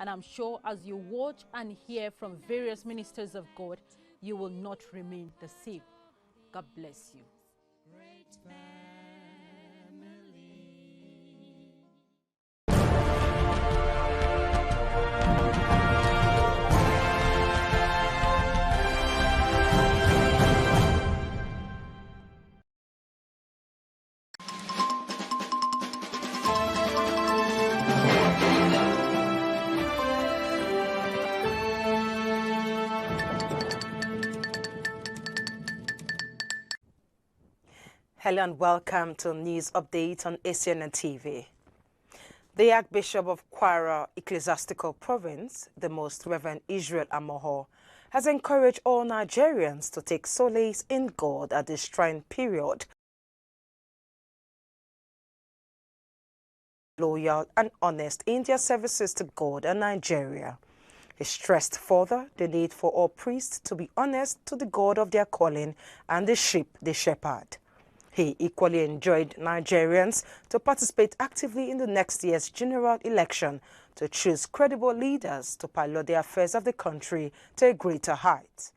And I'm sure as you watch and hear from various ministers of God, you will not remain the same. God bless you. Hello and welcome to News Update on Acnn TV. The Archbishop of Kwara Ecclesiastical Province, the Most Reverend Israel Amoho, has encouraged all Nigerians to take solace in God at this trying period. Loyal and honest in their services to God and Nigeria. He stressed further the need for all priests to be honest to the God of their calling and the sheep they shepherd. He equally enjoined Nigerians to participate actively in the next year's general election to choose credible leaders to pilot the affairs of the country to a greater height.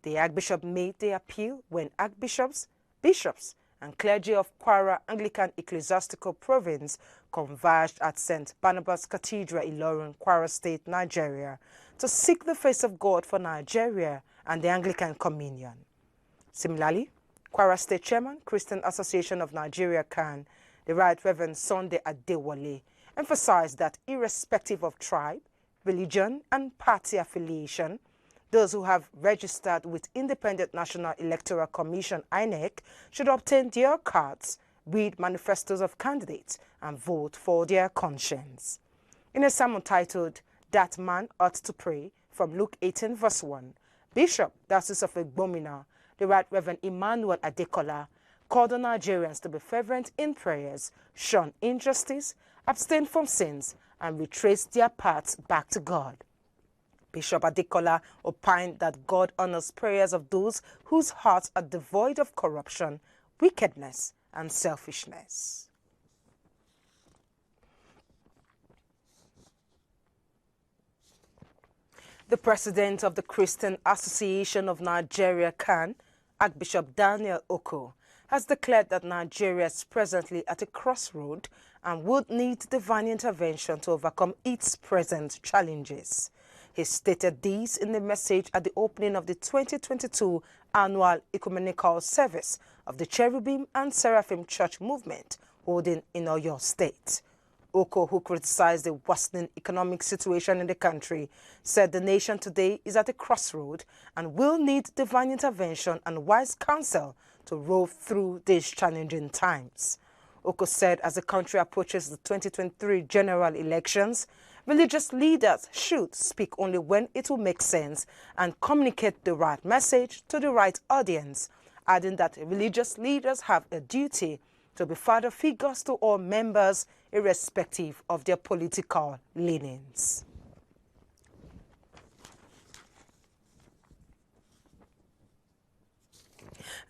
The Archbishop made the appeal when archbishops, bishops, and clergy of Kwara Anglican Ecclesiastical Province converged at St. Barnabas Cathedral, Ilorin, Kwara State, Nigeria, to seek the face of God for Nigeria and the Anglican Communion. Similarly, Kwara State Chairman, Christian Association of Nigeria, Acnn, the Right Reverend Sunday Adewale, emphasized that irrespective of tribe, religion, and party affiliation, those who have registered with Independent National Electoral Commission (INEC) should obtain their cards, read manifestos of candidates, and vote for their conscience. In a sermon titled, "That Man Ought to Pray," from Luke 18, verse 1, Bishop Diocese of Egbomina, the Right Reverend Emmanuel Adekola, called on Nigerians to be fervent in prayers, shun injustice, abstain from sins, and retrace their paths back to God. Bishop Adekola opined that God honors prayers of those whose hearts are devoid of corruption, wickedness, and selfishness. The president of the Christian Association of Nigeria, Acnn, Archbishop Daniel Oko, has declared that Nigeria is presently at a crossroad and would need divine intervention to overcome its present challenges. He stated this in the message at the opening of the 2022 annual ecumenical service of the Cherubim and Seraphim Church movement holding in Oyo State. Oko, who criticized the worsening economic situation in the country, said the nation today is at a crossroad and will need divine intervention and wise counsel to roll through these challenging times. Oko said as the country approaches the 2023 general elections, religious leaders should speak only when it will make sense and communicate the right message to the right audience, adding that religious leaders have a duty to be father figures to all members, irrespective of their political leanings.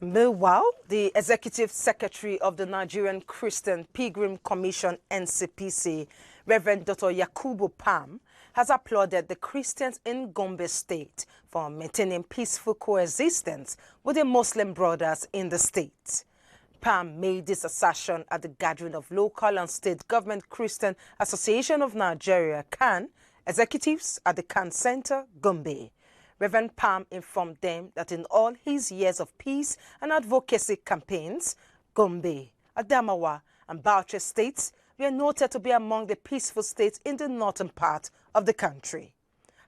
Meanwhile, the Executive Secretary of the Nigerian Christian Pilgrim Commission, NCPC, Reverend Dr. Yakubu Pam, has applauded the Christians in Gombe State for maintaining peaceful coexistence with their Muslim brothers in the state. Pam made this assertion at the gathering of local and state government Christian Association of Nigeria, CAN, executives at the CAN Center, Gombe. Reverend Pam informed them that in all his years of peace and advocacy campaigns, Gombe, Adamawa, and Bauchi states were noted to be among the peaceful states in the northern part of the country.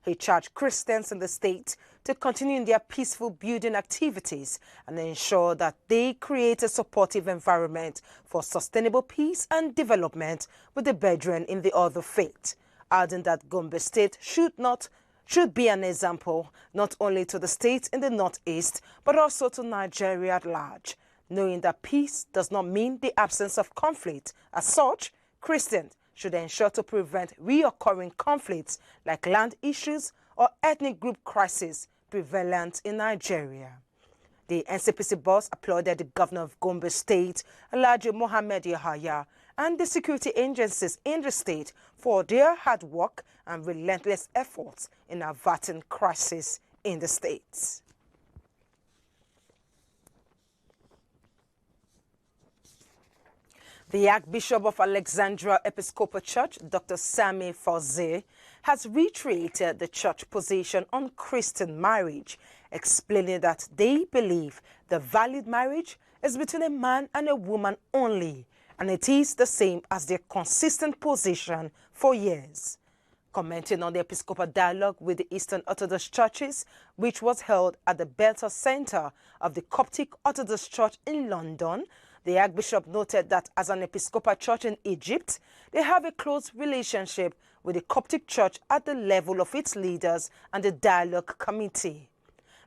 He charged Christians in the state to continue in their peaceful building activities and ensure that they create a supportive environment for sustainable peace and development with the brethren in the other faith, adding that Gombe State should be an example not only to the states in the northeast but also to Nigeria at large, knowing that peace does not mean the absence of conflict. As such, Christians should ensure to prevent reoccurring conflicts like land issues or ethnic group crises prevalent in Nigeria. The NCPC boss applauded the governor of Gombe State, Alhaji Mohammed Yahaya, and the security agencies in the state for their hard work and relentless efforts in averting crisis in the state. The Archbishop of Alexandria Episcopal Church, Dr. Sami Fawzi, has reiterated the church position on Christian marriage, explaining that they believe the valid marriage is between a man and a woman only, and it is the same as their consistent position for years. Commenting on the Episcopal dialogue with the Eastern Orthodox churches, which was held at the Belter Center of the Coptic Orthodox Church in London, the Archbishop noted that as an Episcopal church in Egypt, they have a close relationship with the Coptic Church at the level of its leaders and the dialogue committee.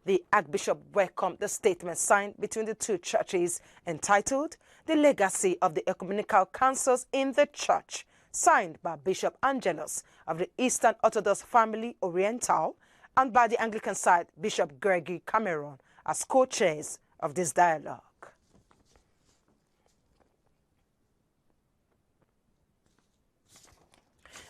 The Archbishop welcomed the statement signed between the two churches entitled The Legacy of the Ecumenical Councils in the Church, signed by Bishop Angelos of the Eastern Orthodox Family Oriental and by the Anglican side Bishop Gregory Cameron as co-chairs of this dialogue.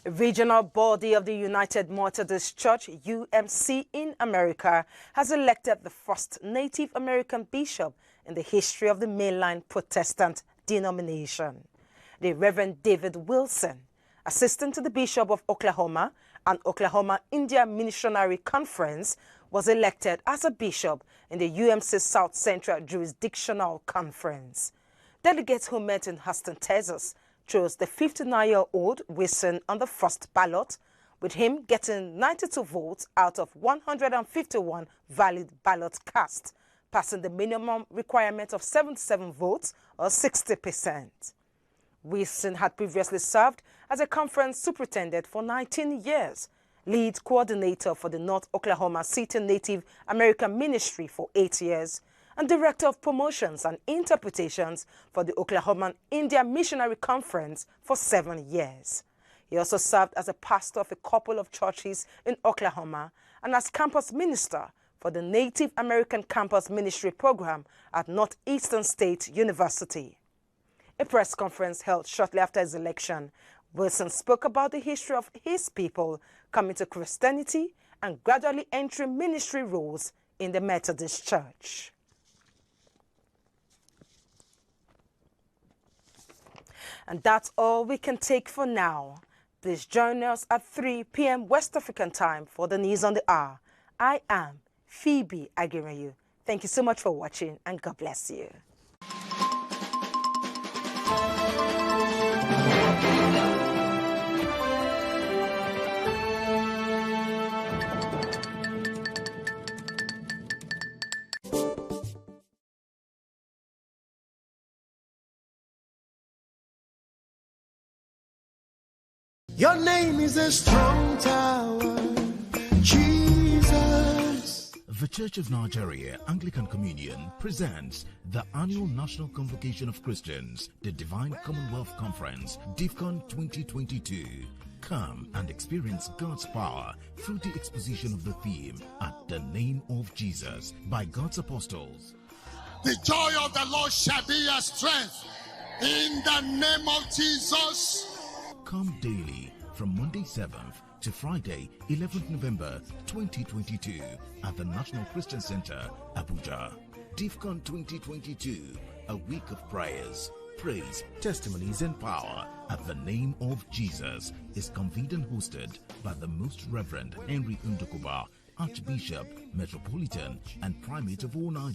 A regional body of the United Methodist Church, UMC, in America has elected the first Native American bishop in the history of the mainline Protestant denomination. The Reverend David Wilson, assistant to the Bishop of Oklahoma and Oklahoma India Missionary Conference, was elected as a bishop in the UMC South Central Jurisdictional Conference. Delegates who met in Houston, Texas, chose the 59-year-old Wilson on the first ballot, with him getting 92 votes out of 151 valid ballots cast, passing the minimum requirement of 77 votes or 60%. Wilson had previously served as a conference superintendent for 19 years, lead coordinator for the North Oklahoma City Native American Ministry for 8 years, and Director of Promotions and Interpretations for the Oklahoma India Missionary Conference for 7 years. He also served as a pastor of a couple of churches in Oklahoma and as campus minister for the Native American Campus Ministry Program at Northeastern State University. A press conference held shortly after his election, Wilson spoke about the history of his people coming to Christianity and gradually entering ministry roles in the Methodist Church. And that's all we can take for now. Please join us at 3 p.m. West African time for the news on the hour. I am Phoebe Agireyu. Thank you so much for watching, and God bless you. Your name is a strong tower, Jesus. The Church of Nigeria Anglican Communion presents the annual National Convocation of Christians, the Divine Commonwealth Conference, DIVCON 2022. Come and experience God's power through the exposition of the theme, At the Name of Jesus, by God's apostles. The joy of the Lord shall be your strength. In the name of Jesus. Come daily from Monday 7th to Friday 11th November 2022 at the National Christian Center, Abuja. DIVCON 2022, a week of prayers, praise, testimonies and power at the name of Jesus, is convened and hosted by the Most Reverend Henry Ndukuba, Archbishop, Metropolitan and Primate of all Nigeria.